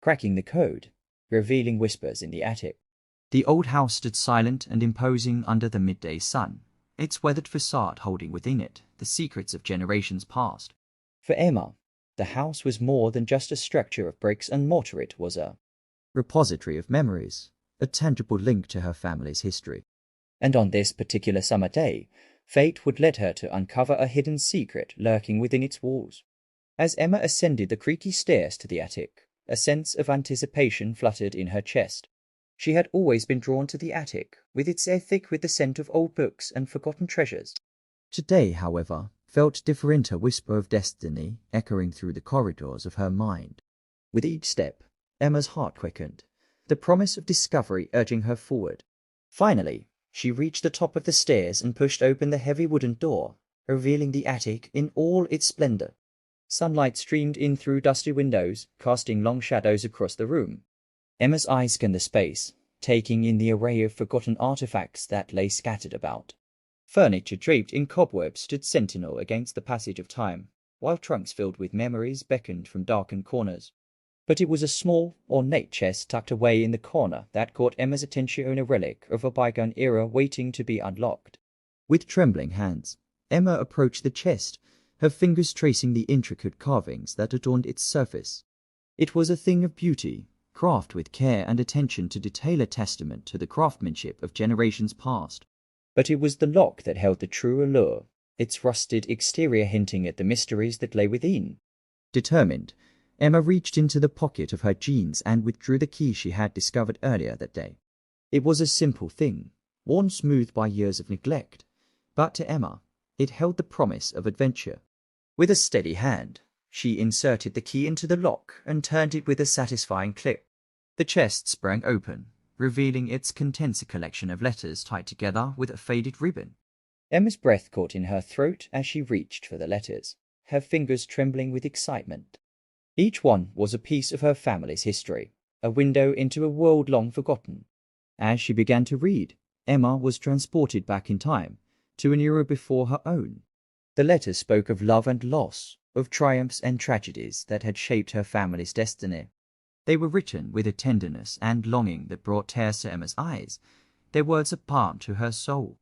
cracking the code, revealing whispers in the attic. The old house stood silent and imposing under the midday sun, its weathered facade holding within it the secrets of generations past. For Emma, the house was more than just a structure of bricks and mortar. It was a repository of memories, a tangible link to her family's history. And on this particular summer day, fate would lead her to uncover a hidden secret lurking within its walls. As Emma ascended the creaky stairs to the attic, a sense of anticipation fluttered in her chest. She had always been drawn to the attic, with its air thick with the scent of old books and forgotten treasures. Today, however, felt different, a whisper of destiny echoing through the corridors of her mind. With each step, Emma's heart quickened, the promise of discovery urging her forward. Finally, she reached the top of the stairs and pushed open the heavy wooden door, revealing the attic in all its splendor. Sunlight streamed in through dusty windows, casting long shadows across the room. Emma's eyes scanned the space, taking in the array of forgotten artifacts that lay scattered about. Furniture draped in cobwebs stood sentinel against the passage of time, while trunks filled with memories beckoned from darkened corners. But it was a small, ornate chest tucked away in the corner that caught Emma's attention, a relic of a bygone era waiting to be unlocked. With trembling hands, Emma approached the chest, her fingers tracing the intricate carvings that adorned its surface. It was a thing of beauty, crafted with care and attention to detail, a testament to the craftsmanship of generations past. But it was the lock that held the true allure, its rusted exterior hinting at the mysteries that lay within. Determined, Emma reached into the pocket of her jeans and withdrew the key she had discovered earlier that day. It was a simple thing, worn smooth by years of neglect, but to Emma, it held the promise of adventure. With a steady hand, she inserted the key into the lock and turned it with a satisfying click. The chest sprang open, revealing its contents, a collection of letters tied together with a faded ribbon. Emma's breath caught in her throat as she reached for the letters, her fingers trembling with excitement. Each one was a piece of her family's history, a window into a world long forgotten. As she began to read, Emma was transported back in time, to an era before her own. The letters spoke of love and loss, of triumphs and tragedies that had shaped her family's destiny. They were written with a tenderness and longing that brought tears to Emma's eyes, their words a balm to her soul.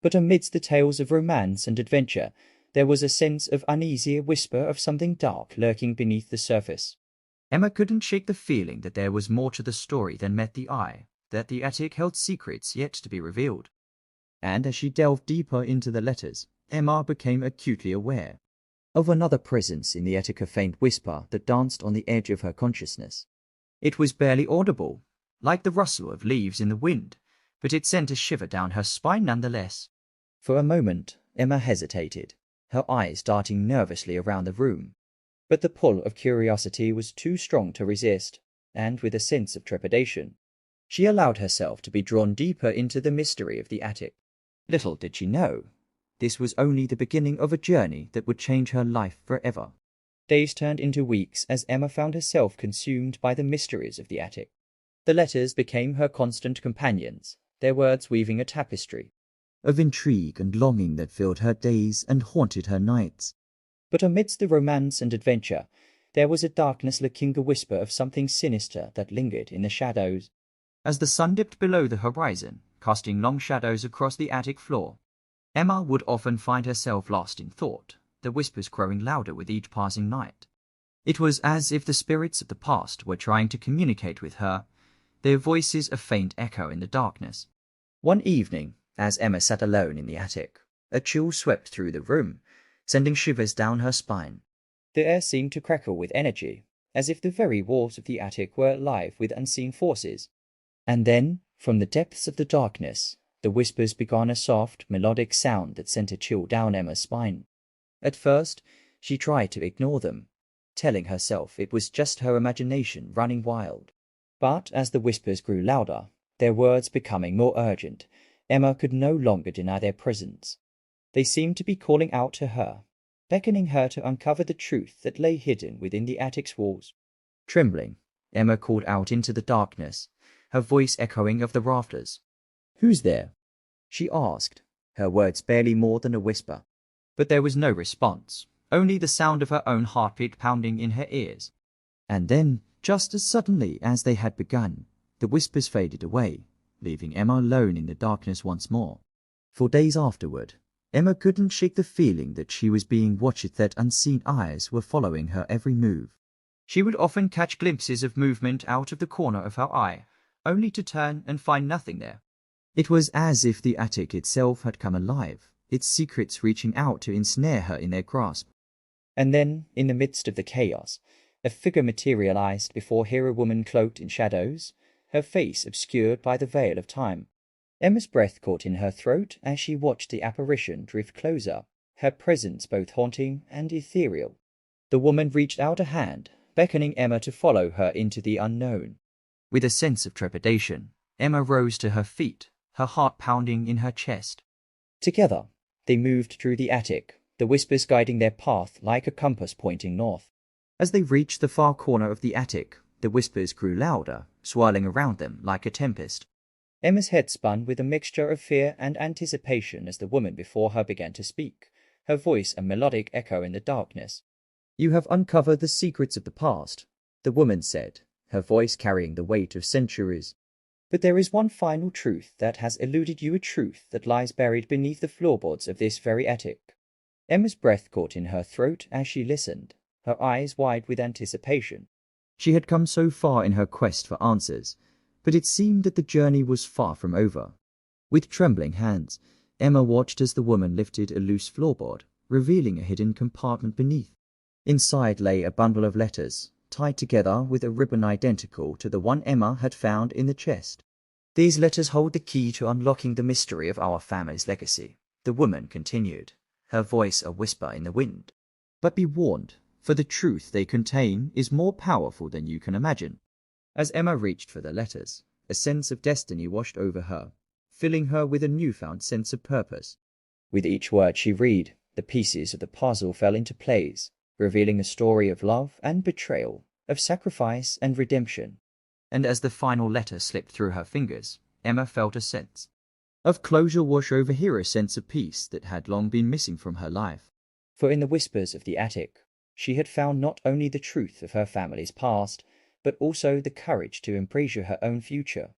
But amidst the tales of romance and adventure, there was a sense of uneasy, whisper of something dark lurking beneath the surface. Emma couldn't shake the feeling that there was more to the story than met the eye, that the attic held secrets yet to be revealed. And as she delved deeper into the letters, Emma became acutely aware of another presence in the attic, a faint whisper that danced on the edge of her consciousness. It was barely audible, like the rustle of leaves in the wind, but it sent a shiver down her spine nonetheless. For a moment, Emma hesitated, her eyes darting nervously around the room. But the pull of curiosity was too strong to resist, and with a sense of trepidation, she allowed herself to be drawn deeper into the mystery of the attic. Little did she know, this was only the beginning of a journey that would change her life forever. Days turned into weeks as Emma found herself consumed by the mysteries of the attic. The letters became her constant companions, their words weaving a tapestry of intrigue and longing that filled her days and haunted her nights. But amidst the romance and adventure, there was a darkness, lurking, a whisper of something sinister that lingered in the shadows. As the sun dipped below the horizon, casting long shadows across the attic floor, Emma would often find herself lost in thought, the whispers growing louder with each passing night. It was as if the spirits of the past were trying to communicate with her, their voices a faint echo in the darkness. One evening, as Emma sat alone in the attic, a chill swept through the room, sending shivers down her spine. The air seemed to crackle with energy, as if the very walls of the attic were alive with unseen forces. And then, from the depths of the darkness, the whispers began, a soft, melodic sound that sent a chill down Emma's spine. At first, she tried to ignore them, telling herself it was just her imagination running wild. But as the whispers grew louder, their words becoming more urgent, Emma could no longer deny their presence. They seemed to be calling out to her, beckoning her to uncover the truth that lay hidden within the attic's walls. Trembling, Emma called out into the darkness, her voice echoing of the rafters. "Who's there?" she asked, her words barely more than a whisper. But there was no response, only the sound of her own heartbeat pounding in her ears. And then Just as suddenly as they had begun, the whispers faded away, leaving Emma alone in the darkness once more. For days afterward, Emma couldn't shake the feeling that she was being watched, that unseen eyes were following her every move. She would often catch glimpses of movement out of the corner of her eye, only to turn and find nothing there. It was as if the attic itself had come alive, its secrets reaching out to ensnare her in their grasp. And then, in the midst of the chaos, a figure materialized before her, a woman cloaked in shadows, her face obscured by the veil of time. Emma's breath caught in her throat as she watched the apparition drift closer, her presence both haunting and ethereal. The woman reached out a hand, beckoning Emma to follow her into the unknown. With a sense of trepidation, Emma rose to her feet, her heart pounding in her chest. Together, they moved through the attic, the whispers guiding their path like a compass pointing north. As they reached the far corner of the attic, the whispers grew louder, swirling around them like a tempest. Emma's head spun with a mixture of fear and anticipation as the woman before her began to speak, her voice a melodic echo in the darkness. "You have uncovered the secrets of the past," the woman said, her voice carrying the weight of centuries. "But there is one final truth that has eluded you, a truth that lies buried beneath the floorboards of this very attic." Emma's breath caught in her throat as she listened, her eyes wide with anticipation. She had come so far in her quest for answers, but it seemed that the journey was far from over. With trembling hands, Emma watched as the woman lifted a loose floorboard, revealing a hidden compartment beneath. Inside lay a bundle of letters, tied together with a ribbon identical to the one Emma had found in the chest. "These letters hold the key to unlocking the mystery of our family's legacy," the woman continued, her voice a whisper in the wind. "But be warned, for the truth they contain is more powerful than you can imagine." As Emma reached for the letters, a sense of destiny washed over her, filling her with a newfound sense of purpose. With each word she read, the pieces of the puzzle fell into place, revealing a story of love and betrayal, of sacrifice and redemption. And as the final letter slipped through her fingers, Emma felt a sense of closure wash over her, a sense of peace that had long been missing from her life. For in the whispers of the attic, she had found not only the truth of her family's past, but also the courage to embrace her own future.